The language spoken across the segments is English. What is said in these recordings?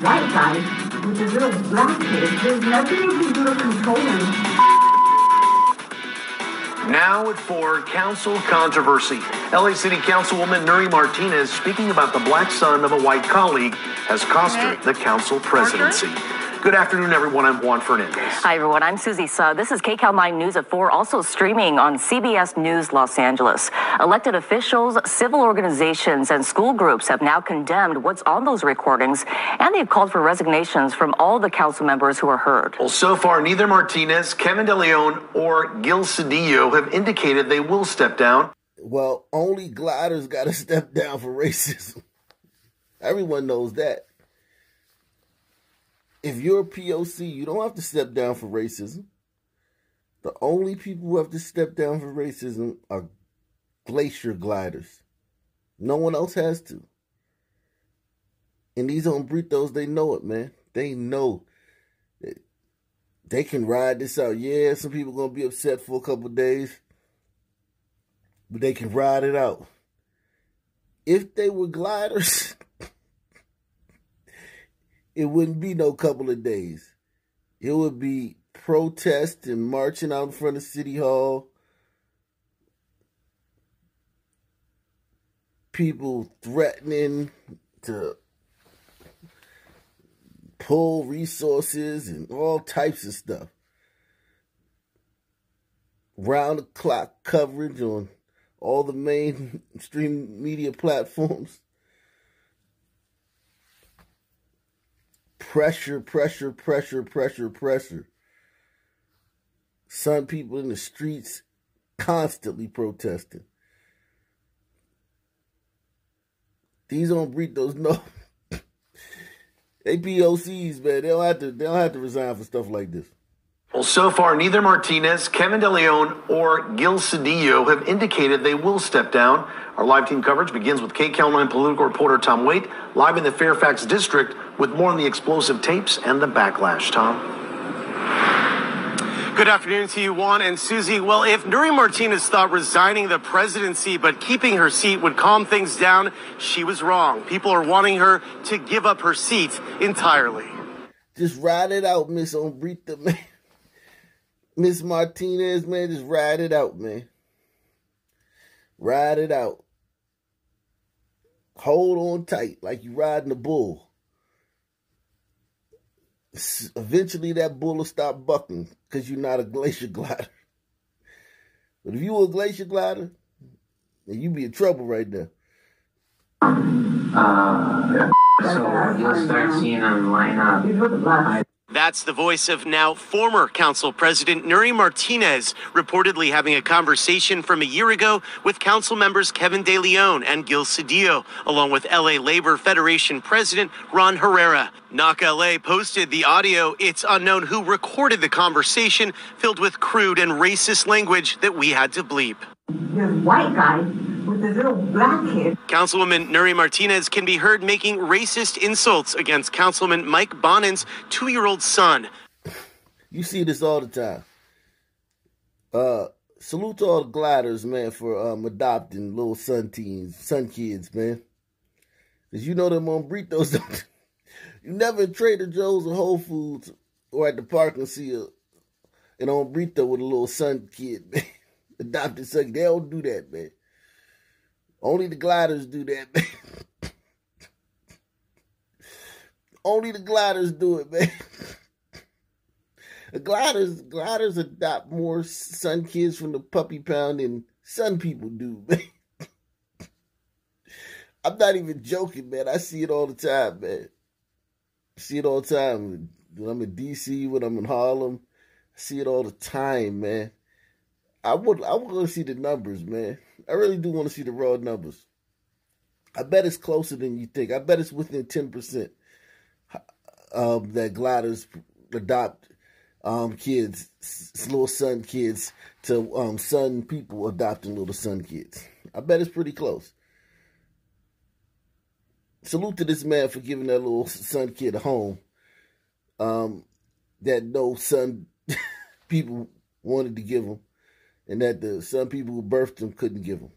white guy with his little black kid. There's nothing you can do to control him. Now at 4, council controversy. LA City Councilwoman Nury Martinez speaking about the black son of a white colleague has cost her the council presidency. Good afternoon, everyone. I'm Juan Fernandez. Hi, everyone. I'm Susie Suh. This is KCAL 9 News at 4, also streaming on CBS News Los Angeles. Elected officials, civil organizations, and school groups have now condemned what's on those recordings, and they've called for resignations from all the council members who are heard. Well, so far, neither Martinez, Kevin De Leon, or Gil Cedillo have indicated they will step down. Well, only gliders got to step down for racism. Everyone knows that. If you're a POC, you don't have to step down for racism. The only people who have to step down for racism are glacier gliders. No one else has to. And these hombritos, they know it, man. They know. They can ride this out. Yeah, some people going to be upset for a couple of days. But they can ride it out. If they were gliders, it wouldn't be no couple of days. It would be protest and marching out in front of City Hall. People threatening to pull resources and all types of stuff. Round-the-clock coverage on all the mainstream media platforms. Pressure, pressure, pressure, pressure, pressure. Some people in the streets constantly protesting. These hombritos know. They POCs, man. They don't have to resign for stuff like this. Well, so far, neither Martinez, Kevin De Leon, or Gil Cedillo have indicated they will step down. Our live team coverage begins with KCAL 9 political reporter Tom Waite, live in the Fairfax district with more on the explosive tapes and the backlash. Tom? Good afternoon to you, Juan and Susie. Well, if Nury Martinez thought resigning the presidency but keeping her seat would calm things down, she was wrong. People are wanting her to give up her seat entirely. Just ride it out, Miss Ombrita, man. Miss Martinez, man, just ride it out, man. Ride it out. Hold on tight like you riding a bull. Eventually that bull will stop bucking because you're not a glacier glider. But if you were a glacier glider, then you'd be in trouble right now. So you'll start seeing them line up. That's the voice of now former council president Nury Martinez, reportedly having a conversation from a year ago with council members Kevin De Leon and Gil Cedillo, along with LA Labor Federation president Ron Herrera. Knock LA posted the audio. It's unknown who recorded the conversation filled with crude and racist language that we had to bleep. This white guy with his little black kid. Councilwoman Nury Martinez can be heard making racist insults against Councilman Mike Bonin's 2-year-old son. You see this all the time. Salute to all the gliders, man, for adopting little son kids, man. Because you know them hombritos don't. You never at Trader Joe's or Whole Foods or at the park and see an hombrito with a little son kid, man. Adopted son. They don't do that, man. Only the gliders do that, man. Only the gliders do it, man. The gliders adopt more son kids from the puppy pound than son people do, man. I'm not even joking, man. I see it all the time, man. I see it all the time. When I'm in D.C., when I'm in Harlem, I see it all the time, man. I want to see the numbers, man. I really do want to see the raw numbers. I bet it's closer than you think. I bet it's within 10% that gliders adopt kids, little son kids, to son people adopting little son kids. I bet it's pretty close. Salute to this man for giving that little son kid a home that no son people wanted to give him, and that the son people who birthed him couldn't give him.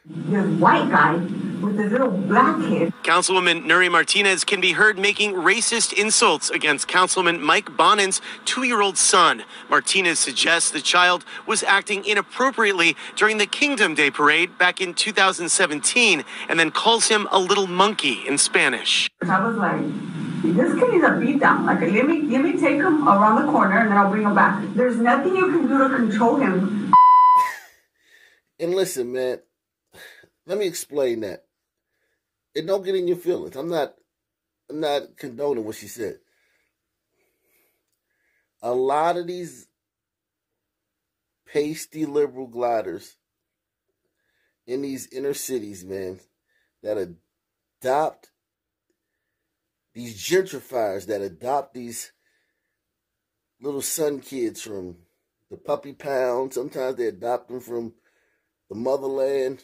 This white guy with this little black kid. Councilwoman Nury Martinez can be heard making racist insults against Councilman Mike Bonin's 2-year-old son. Martinez suggests the child was acting inappropriately during the Kingdom Day parade back in 2017 and then calls him a little monkey in Spanish. I was like, this kid needs a beat down. Like, let me take him around the corner and then I'll bring him back. There's nothing you can do to control him. And listen, man, let me explain that. And don't get in your feelings. I'm not condoning what she said. A lot of these pasty liberal in these inner cities, man, that adopt these gentrifiers, that adopt these little son kids from the puppy pound. Sometimes they adopt them from the motherland.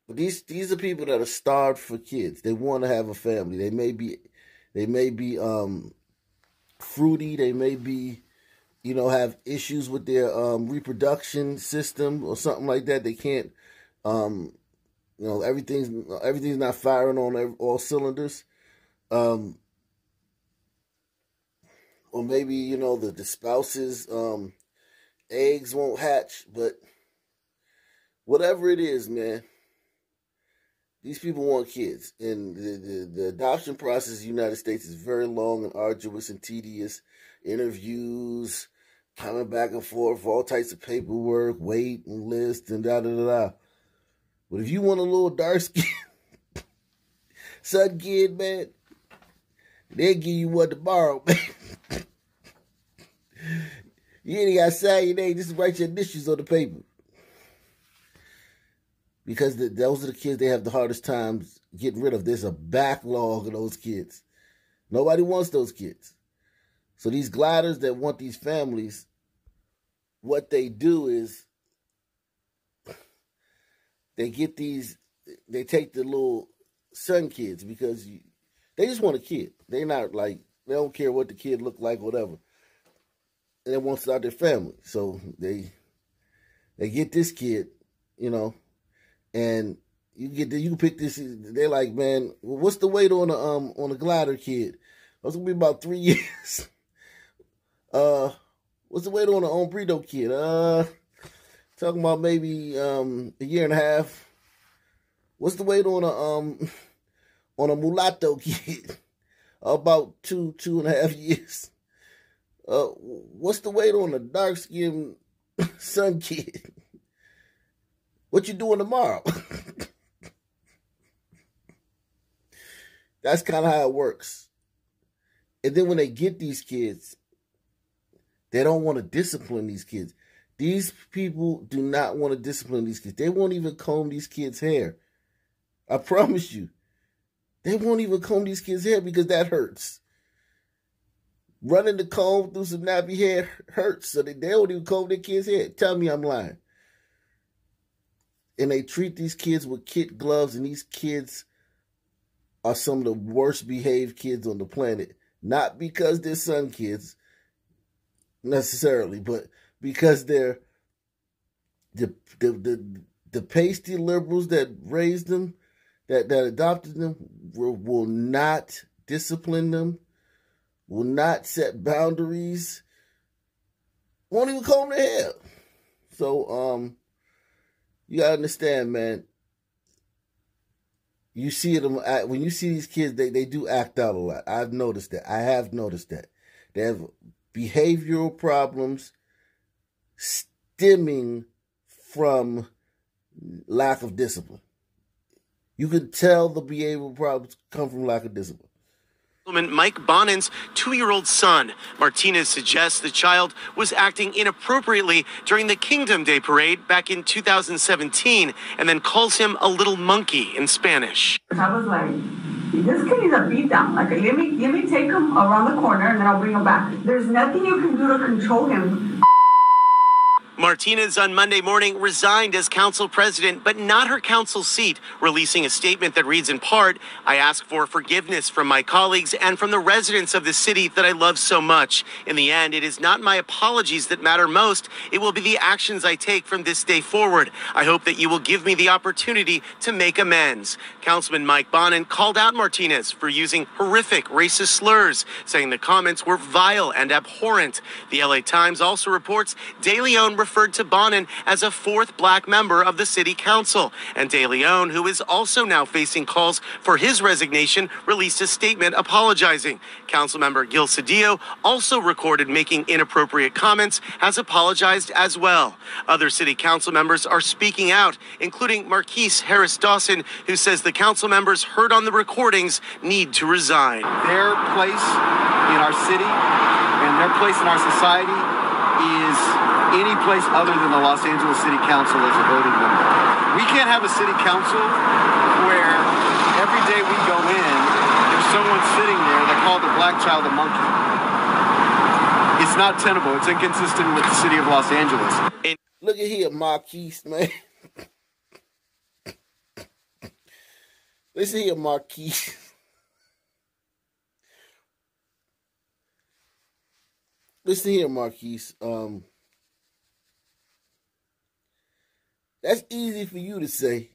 But these are people that are starved for kids. They want to have a family. They may be fruity. They may be, have issues with their reproduction system or something like that. They can't, everything's not firing on all cylinders. Or maybe, the spouse's eggs won't hatch. But whatever it is, man, these people want kids. And the adoption process in the United States is very long and arduous and tedious. Interviews, coming back and forth, all types of paperwork, wait and list and da-da-da-da. But if you want a little dark skin son kid, man, they'll give you one tomorrow, man. You ain't got to sign your name, just write your initials on the paper. Because those are the kids they have the hardest times getting rid of. There's a backlog of those kids. Nobody wants those kids. So these gliders that want these families, what they do is they take the little son kids because they just want a kid. They don't care what the kid look like, whatever. And they want to start their family. So they get this kid, and you can pick this. They're like, man, what's the weight on a glider kid? It's gonna be about 3 years. What's the weight on an Hombrido kid? Talking about maybe a year and a half. What's the weight on a mulatto kid? About 2.5 years. What's the weight on a dark skinned son kid? What you doing tomorrow? That's kind of how it works. And then when they get these kids, they don't want to discipline these kids. These people do not want to discipline these kids. They won't even comb these kids' hair. I promise you. They won't even comb these kids' hair because that hurts. Running the comb through some nappy hair hurts. So they don't even comb their kids' hair. Tell me I'm lying. And they treat these kids with kid gloves, and these kids are some of the worst behaved kids on the planet. Not because they're son kids, necessarily, but because they're the pasty liberals that raised them, that adopted them, will not discipline them, will not set boundaries, won't even comb their hair. So, you gotta understand, man. You see them when you see these kids, they do act out a lot. I've noticed that. I have noticed that. They have behavioral problems stemming from lack of discipline. You can tell the behavioral problems come from lack of discipline. Mike Bonin's 2-year-old son. Martinez suggests the child was acting inappropriately during the Kingdom Day parade back in 2017 and then calls him a little monkey in Spanish. I was like, this kid needs a beat down. Like, let me take him around the corner and then I'll bring him back. There's nothing you can do to control him. Martinez on Monday morning resigned as council president, but not her council seat, releasing a statement that reads in part, "I ask for forgiveness from my colleagues and from the residents of the city that I love so much. In the end, it is not my apologies that matter most. It will be the actions I take from this day forward. I hope that you will give me the opportunity to make amends." Councilman Mike Bonin called out Martinez for using horrific racist slurs, saying the comments were vile and abhorrent. The LA Times also reports De Leon referred to Bonin as a fourth black member of the city council. And De Leon, who is also now facing calls for his resignation, released a statement apologizing. Councilmember Gil Cedillo, also recorded making inappropriate comments, has apologized as well. Other city council members are speaking out, including Marquise Harris Dawson, who says the council members heard on the recordings need to resign. Their place in our city and their place in our society is any place other than the Los Angeles City Council as a voting member. We can't have a city council where every day we go in, there's someone sitting there that called the black child a monkey. It's not tenable. It's inconsistent with the city of Los Angeles. Look at here, Marquise, man. Listen here, Marquise. Listen here, Marquise. That's easy for you to say.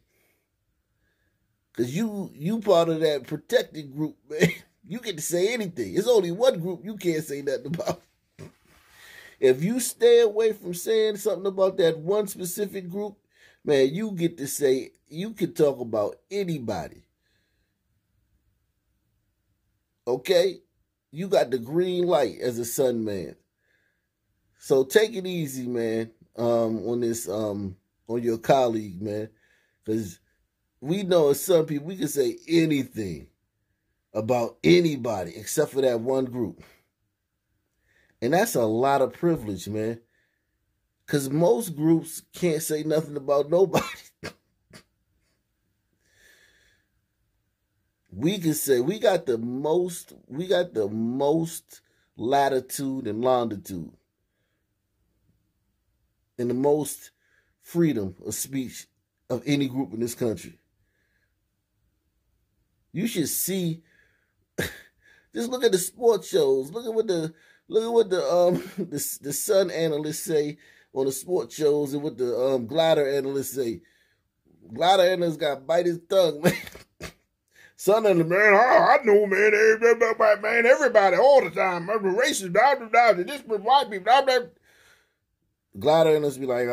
Because you part of that protected group, man. You get to say anything. There's only one group you can't say nothing about. If you stay away from saying something about that one specific group, man, you get to say, you can talk about anybody. Okay? You got the green light as a Sun man. So take it easy, man, on this, on your colleague, man. Because we know as Sun people, we can say anything about anybody except for that one group. And that's a lot of privilege, man. Because most groups can't say nothing about nobody. We can say we got the most latitude and longitude and the most freedom of speech of any group in this country. You should see, just look at the sports shows. Look at what the Sun analysts say on the sports shows and what the glider analysts say. Glider analysts got to bite his tongue, man. Sun and the man, I know, man, everybody all the time. Racist, this white people, Glider analysts be like,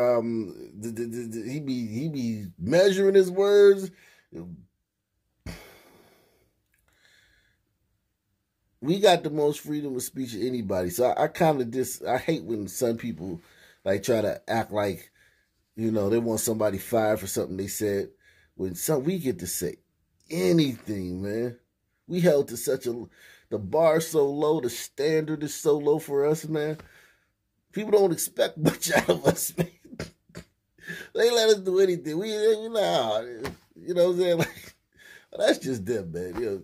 he be measuring his words. We got the most freedom of speech of anybody. So I kind of I hate when Sun people like try to act like, you know, they want somebody fired for something they said. When we get to say anything, man. We held to the bar so low, the standard is so low for us, man. People don't expect much out of us, man. They let us do anything. You know what I'm saying? Like, well, that's just them, man. You know,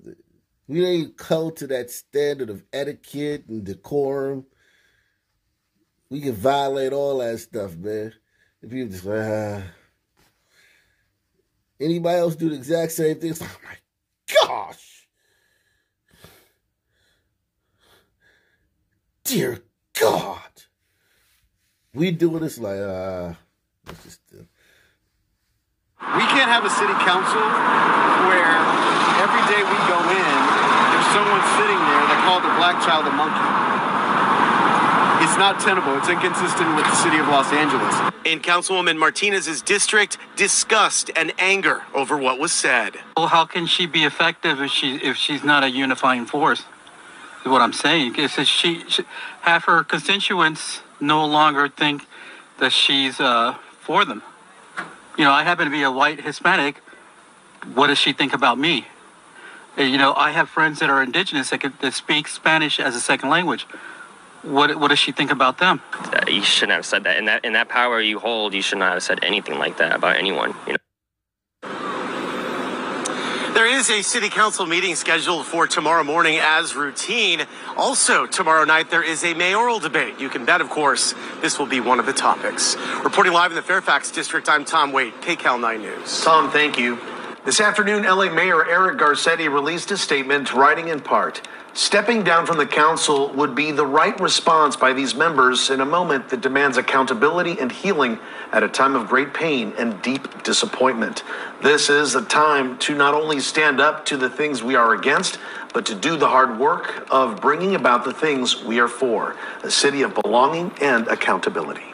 we ain't come to that standard of etiquette and decorum. We can violate all that stuff, man. And people just like, anybody else do the exact same thing? It's like, oh my gosh. Dear God. We doing this like, let's just do. We can't have a city council where every day we go in, there's someone sitting there that called the black child a monkey. It's not tenable. It's inconsistent with the city of Los Angeles. In Councilwoman Martinez's district, disgust and anger over what was said. Well, how can she be effective if she's not a unifying force? Is what I'm saying. It's that she half her constituents no longer think that she's for them. You know, I happen to be a white Hispanic. What does she think about me? You know, I have friends that are indigenous that speak Spanish as a second language. What does she think about them? You shouldn't have said that. In that power you hold, you should not have said anything like that about anyone. You know. There is is a city council meeting scheduled for tomorrow morning as routine. Also, tomorrow night, there is a mayoral debate. You can bet, of course, this will be one of the topics. Reporting live in the Fairfax district, I'm Tom Waite, KCAL 9 News. Tom, thank you. This afternoon, LA Mayor Eric Garcetti released a statement writing in part, stepping down from the council would be the right response by these members in a moment that demands accountability and healing at a time of great pain and deep disappointment. This is a time to not only stand up to the things we are against, but to do the hard work of bringing about the things we are for, a city of belonging and accountability.